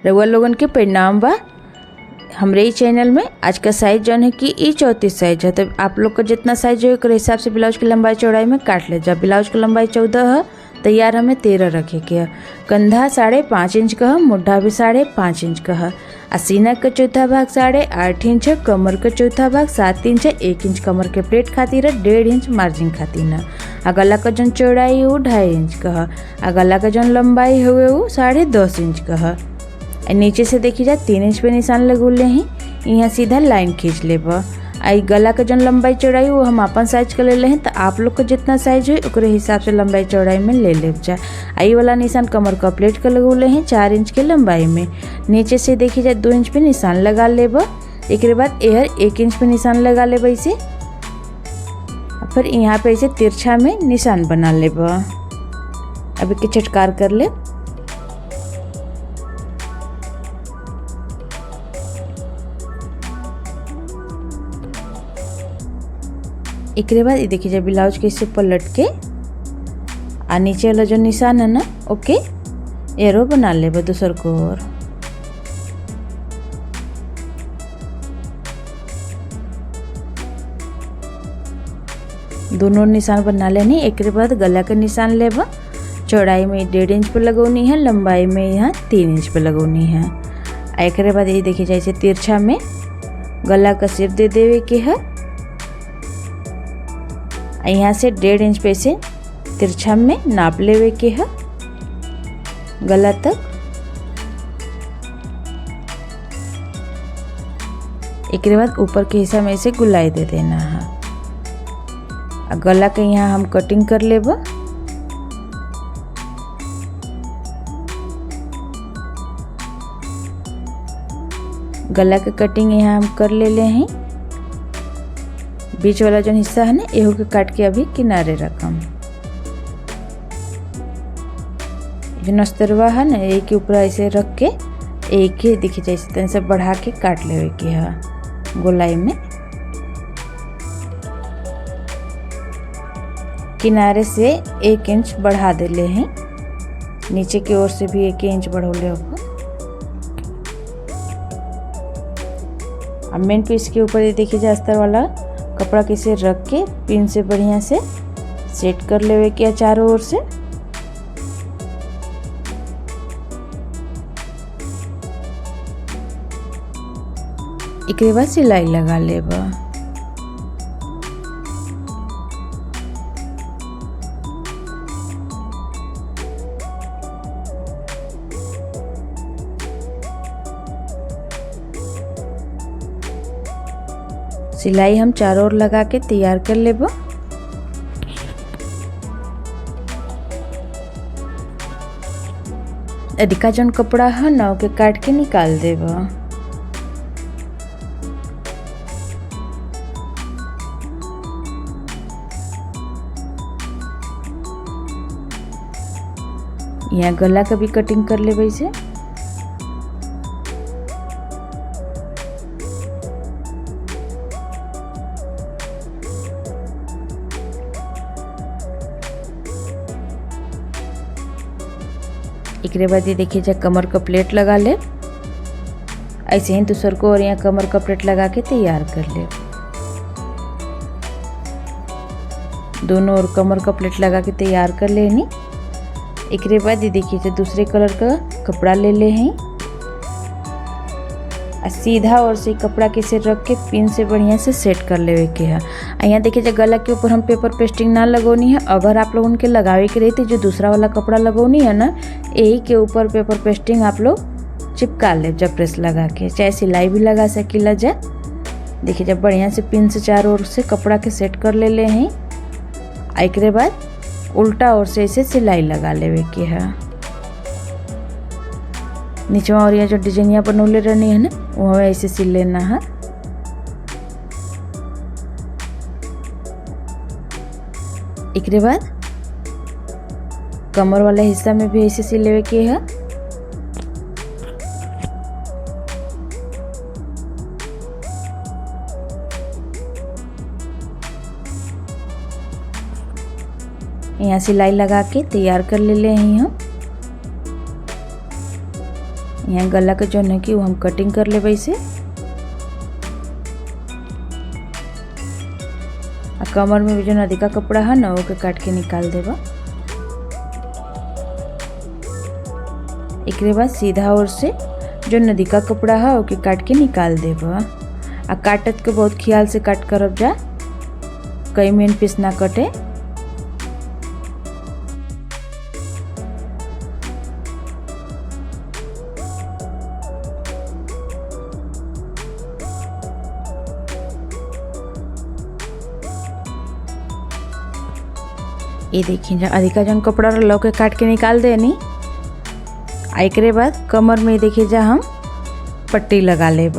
रउआ लोगन के प्रणाम बा। हमरे ही चैनल में आज का साइज जौन है कि ई 34 साइज है। तो आप लोग का जितना साइज हो हिसाब से ब्लाउज की लंबाई चौड़ाई में काट ले जा। ब्लाउज की लंबाई 14 है, तैयार हमें 13 रखे के है। कंधा 5.5 इंच का है, मुड्ढा भी 5.5 इंच का है। सीना का चौथा भाग 8.5 इंच है। कमर का चौथा भाग 7 इंच है। 1 इंच कमर के प्लेट खातिर है, 1.5 इंच मार्जिन खातिर है। गला का जौन चौड़ाई है वो 2.5 इंच का है। गला का जौन लंबाई हुए वो 10.5 इंच का है। नीचे से देखी जाए 3 इंच पे निशान लगौले हैं। यहाँ सीधा लाइन खींच लेबा। आई गला का जौन लंबाई चौड़ाई वो हम अपन साइज का ले हैं। तो आप लोग का जितना साइज हो ओकरे हिसाब से लंबाई चौड़ाई में ले लेब जा। आई वाला निशान कमर का प्लेट का लगौले हैं 4 इंच के लंबाई में। नीचे से देखी जाए 2 इंच पे निशान लगा लेबा। एक बाद एहर 1 इंच पे निशान लगा लेबा इसे। फिर यहाँ पे इसे तिरछा में निशान बना लेबा। अब एक चटकार कर ले। एक बाद ये देखिए जब ब्लाउज के इसे पलट के नीचे वाला जो निशान है ना ओके एरो बना ले दूसर को। और दोनों निशान बना लेनी। एक बाद गला का निशान लेबा। चौड़ाई में 1.5 इंच पे लगौनी है, लंबाई में यहाँ 3 इंच पे लगौनी है। एक बाद ये देखिए जैसे तिरछा में गला का शेप दे देवे के है। यहाँ से 1.5 इंच पे से तिरछा में नाप लेवे के है गला तक। एक बाद ऊपर के हिस्सा में से गुलाई दे देना है। गला के यहाँ हम कटिंग कर लेबा। गला के कटिंग यहाँ हम कर ले हैं। बीच वाला जो हिस्सा है ना एहू के काट के अभी किनारे रखम। जो नस्तरवा है ना एक के ऊपर ऐसे रख के एक ही दिखी जाए इस तरह से बढ़ा के काट लेवे के है गोलाई में। किनारे से 1 इंच बढ़ा देले हैं। नीचे की ओर से भी 1 इंच बढ़ोले होगा। अब मेन पीस के ऊपर ये देखिए जाए अस्तर वाला कपड़ा किसे रख के पिन से बढ़िया से सेट कर लेवे के चारों ओर से। एक बाद सिलाई लगा लेबा। सिलाई हम चारों ओर लगा के तैयार कर लेबा। अधिका जौन कपड़ा है ना ओके काट के निकाल देबा। यहाँ गला का भी कटिंग कर लेबा इसे। एक बाद ये देखिए जब कमर का प्लेट लगा ले। ऐसे ही दूसर को और यहाँ कमर का प्लेट लगा के तैयार कर ले। दोनों और कमर का प्लेट लगा के तैयार कर लेनी। एक बाद ये देखिए जब दूसरे कलर का कपड़ा ले ले हैं। सीधा और से कपड़ा के से रख के पिन से बढ़िया से सेट कर लेवे के है। यहाँ देखिए जब गला के ऊपर हम पेपर पेस्टिंग ना लगौनी है। अगर आप लोगों के लगावे के रहती जो दूसरा वाला कपड़ा लगौनी है ना यही के ऊपर पेपर पेस्टिंग आप लोग चिपका ले जब प्रेस लगा के। चाहे सिलाई भी लगा सकीला जा। देखिए जब बढ़िया से पिन से चारों ओर से कपड़ा के सेट कर ले हैं। एक बाद उल्टा ओर से इसे सिलाई लगा लेवे के है। नीचे और यहाँ जो डिजाइनिया बनौले रहनी है ना वो ऐसे सिल लेना है। एक बाद कमर वाला हिस्सा में भी ऐसे सिल लेवे के है। यहाँ सिलाई लगा के तैयार कर ले हैं हम। यहाँ गला के जौन है कि वो हम कटिंग कर लेबै इसे। कमर में भी जो अधिका कपड़ा है ना ओके काट के निकाल देबा। एक बाद सीधा ओर से जो अधिका कपड़ा है ओके काट के निकाल देबा। आ काटत के बहुत ख्याल से काट करब जा, कई मेन पीस ना कटे। ये देखिए जा अधिका जन कपड़ा लौ के काट के निकाल देनी। एक बाद कमर में देखिए जा हम पट्टी लगा लेब।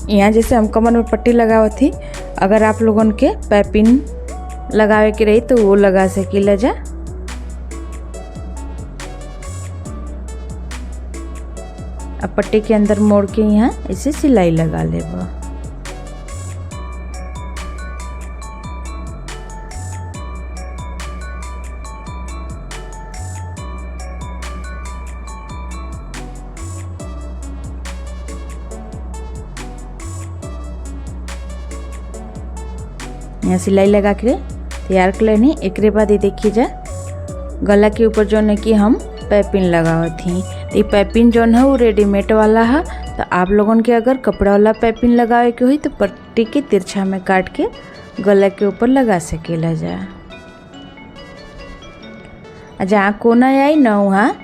यहाँ जैसे हम कमर में पट्टी लगावत थी, अगर आप लोगन के पाइपिंग लगावे के रही तो वो लगा सकीला जा। अब पट्टी के अंदर मोड़ के यहाँ इसे सिलाई लगा लेब। यहाँ सिलाई लगा के तैयार कर लेनी। एक बाद ये देखिए जा गला के ऊपर जो है कि हम पाइपिंग लगावत थी। ये पाइपिंग जो है वो रेडीमेड वाला है, तो आप लोगों के अगर कपड़ा वाला पाइपिंग लगावे के हुई तो पट्टी के तिरछा में काट के गला के ऊपर लगा सकेला जा। जहाँ कोना आई ना वहाँ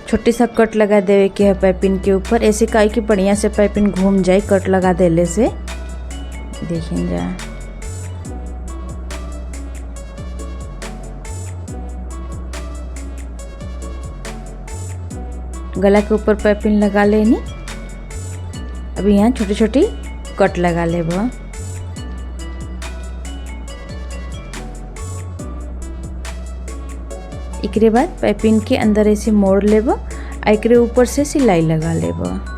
छोटी सा कट लगा देवे के है पाइपिंग के ऊपर। ऐसे काहे कि बढ़िया से पाइपिंग घूम जाए कट लगा देले से। देखिए जा गला के ऊपर पाइपिंग लगा लेनी। अभी यहाँ छोटी छोटी कट लगा लेब। एक बाद पाइपिंग के अंदर ऐसे मोड़ लेब। एक ऊपर से सिलाई लगा लेब।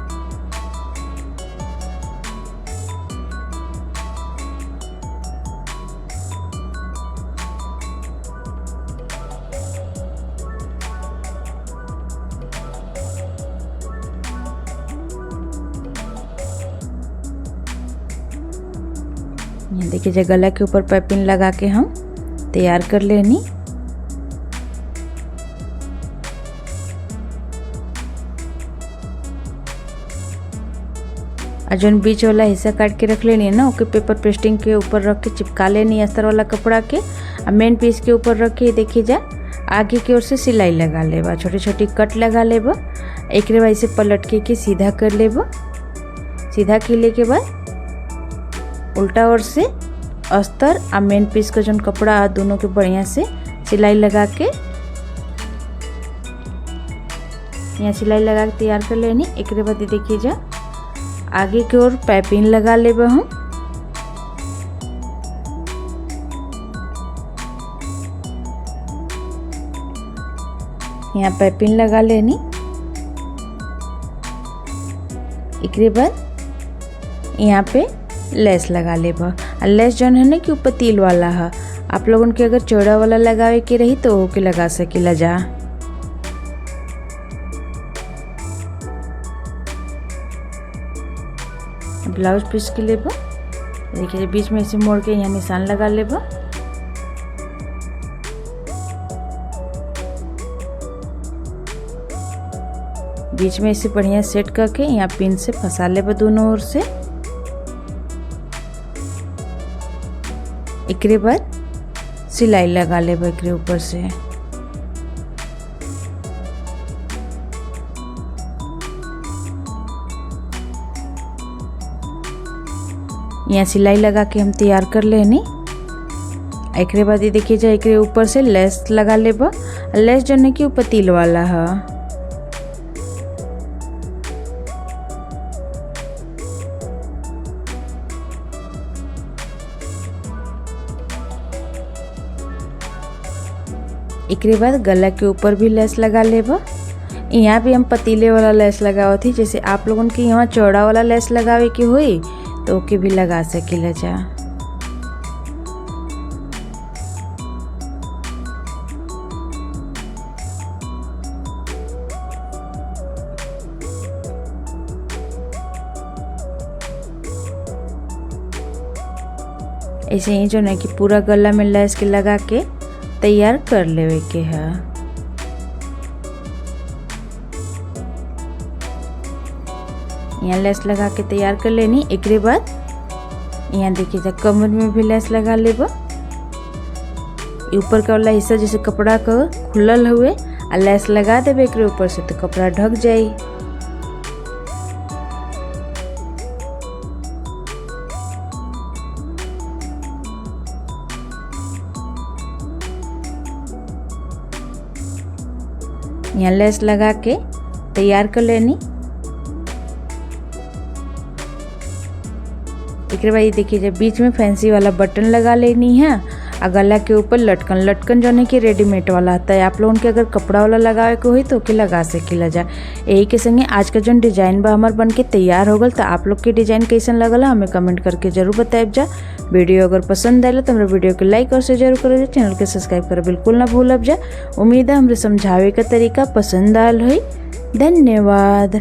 ये देखिए जो गला के ऊपर पाइपिंग लगा के हम तैयार कर लेनी। और जो बीच वाला हिस्सा काट के रख लेनी है ना ओके पेपर पेस्टिंग के ऊपर रख के चिपका लेनी अस्तर वाला कपड़ा के। और मेन पीस के ऊपर रख के देखिए जा आगे की ओर से सिलाई लगा लेबा। छोटी छोटी कट लगा लेबा। एक बार इसे पलट के सीधा कर लेबा। सीधा किले के बाद उल्टा ओर से अस्तर और मेन पीस का जो कपड़ा दोनों के बढ़िया से सिलाई लगा के यहाँ सिलाई लगा के तैयार कर लेनी। एक बाद देखिए जा आगे की ओर पाइपिंग लगा लेब हम। यहाँ पाइपिंग लगा लेनी। एक बाद यहाँ पे लेस लगा लेब। और लेस जौन है ना कि ऊपर तिल वाला है, आप लोगन के अगर चौड़ा वाला लगावे के रही तो ओके लगा सकेला जा। ब्लाउज पीस के लेब। देखिए बीच में से मोड़ के यहाँ निशान लगा लेब। बीच में इसे बढ़िया सेट करके यहाँ पिन से फंसा लेब दोनों ओर से। एक बाद सिलाई लगा लेब एक ऊपर से। यहाँ सिलाई लगा के हम तैयार कर लेनी। एक बाद ये देखिए जा एक ऊपर से लेस लगा लेब। लेस जो है कि ऊपर तिल वाला है। एक बाद गला के ऊपर भी लेस लगा लेब। यहाँ भी हम पतीले वाला लेस लगावत थी। जैसे आप लोगों के यहाँ चौड़ा वाला लेस लगावे की हुई तो ओके भी लगा सकेला जा। ऐसे ही जो है कि पूरा गला में लैस के लगा के तैयार कर लेवे के है। यहाँ लैस लगा के तैयार कर लेनी। एक बाद यहाँ देखिए जा कमर में भी लैस लगा लेब। ऊपर का वाला हिस्सा जैसे कपड़ा का खुलल हुए आ लैस लगा देवे एक ऊपर से तो कपड़ा ढक जाई। यहाँ लैस लगा के तैयार कर लेनी। एक बाद देखिए जब बीच में फैंसी वाला बटन लगा लेनी है और गला के ऊपर लटकन जो है कि रेडीमेड वाला आता है। आप लोगों के अगर कपड़ा वाला लगावे के हुई तो ओके लगा सकेला जा। यही के संगे आज का जो डिजाइन बा हमार बन के तैयार हो गल। तो आप लोग के डिजाइन कैसन लगल हमें कमेंट करके जरूर बताएब जा। वीडियो अगर पसंद आए तो हमारे वीडियो के लाइक और शेयर जरूर करो। चैनल के सब्सक्राइब कर बिल्कुल ना भूलब जा। उम्मीद है हमरे समझावे का तरीका पसंद आयल हुई। धन्यवाद।